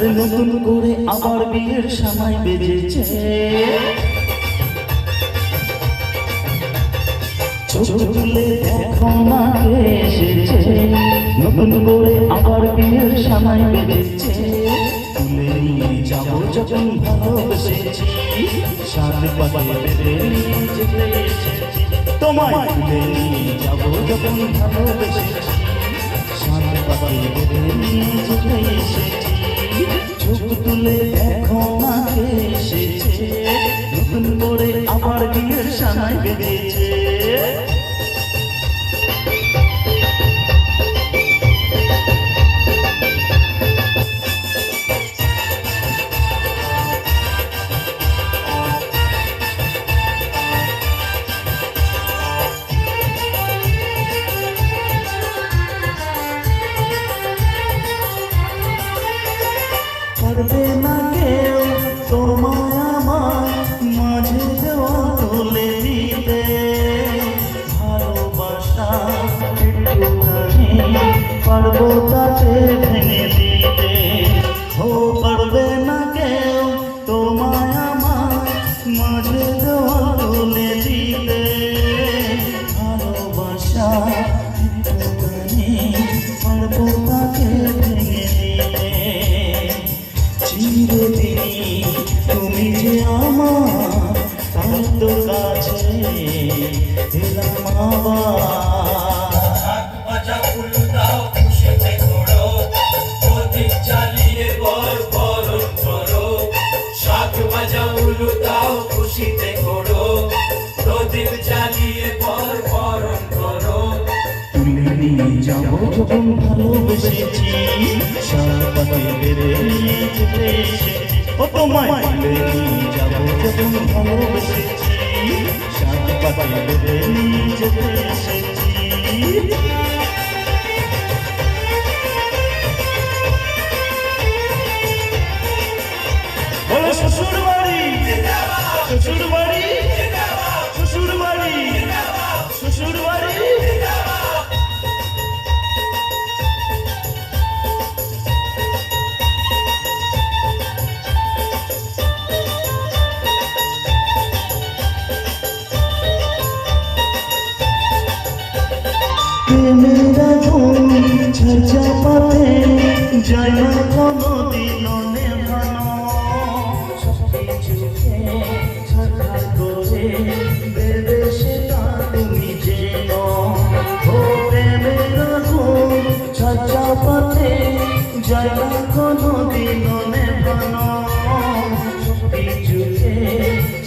আরে নতুন করে আবার বিয়ের সময় বেজেছে, চোখ তুলে দেখো না কে এসেছে। নতুন করে আবার বিয়ের সময় বেজেছে, তুলে নিয়ে যাবো যখন ভালোবেসেছি, সাথে পাতে বেঁধে নিয়ে যেতে এসেছি। তোমায় তুলে নিয়ে যাবো যখন ভালোবেসেছি, সাথে পাতে বেঁধে নিয়ে যেতে এসেছি। চোখ তুলে দেখো না কে এসেছে, নতুন করে আবার বিয়ের সময় বেজেছে। পারবে না কেউ তোমায় আমার মাঝে দেওয়া তুলে দিতে, ভালোবাসা একটুখানি পারবো তাতে ভেঙে দিতে। ও পারবে না কেউ তোমায় আমার মাঝে দেওয়া তুলে দিতে, ভালোবাসা একটুখানি পারবো তাকে ভেঙে দিতে। চিরদিন তুমি যে আমার, তাই তো কাছে এলাম আবার। বাজা ফুল দাও খুশিতে ঘোরো, প্রদীপ জ্বালিয়ে বরণ করো। শাক বাজা উলু দাও খুশিতে ঘোরো, প্রদীপ জ্বালিয়ে বরণ করো। তুলে নিয়ে যাবো যখন ভালোবেসেছি, সারা পাতে বেড়ে নিয়ে যেতে এসেছি। ও তোমায় তুলে নিয়ে যাবো যখন ভালোবেসেছি, সারা পাতে বেড়ে নিয়ে যেতে এসেছি। বলো শ্বশুর বাড়ি, শ্বশুর বাড়ি, শ্বশুর বাড়ি, শ্বশুর বাড়ি। মেরা ধুম ঝরঝা পাতে যায় না কোনো দিন নেভানো, সবকিছুকে ছাড়খাড় করে দেবে সেটা তুমি জেনো। ও মেরা ধুম ঝরঝা পাতে যায় না কোনো দিন নেভানো, সবকিছুকে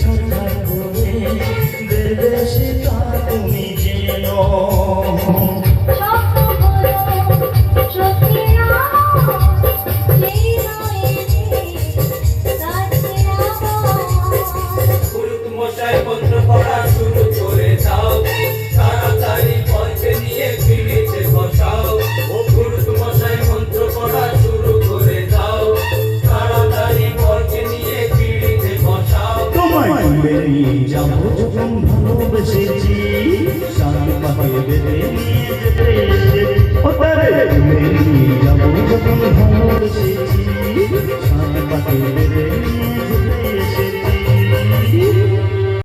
ছাড়খাড় করে দেবে সেটা তুমি জেনো। মন্ত্র পড়া শুরু করে দাও, তাড়াতাড়ি পথে নিয়ে ফিরিতে বসাও। ও গুরুত মশাই মন্ত্র পড়া শুরু করে দাও, তাড়াতাড়ি পথে নিয়ে ফিরিতে বসাও। তোমায় তুলে নিয়ে যাবো যখন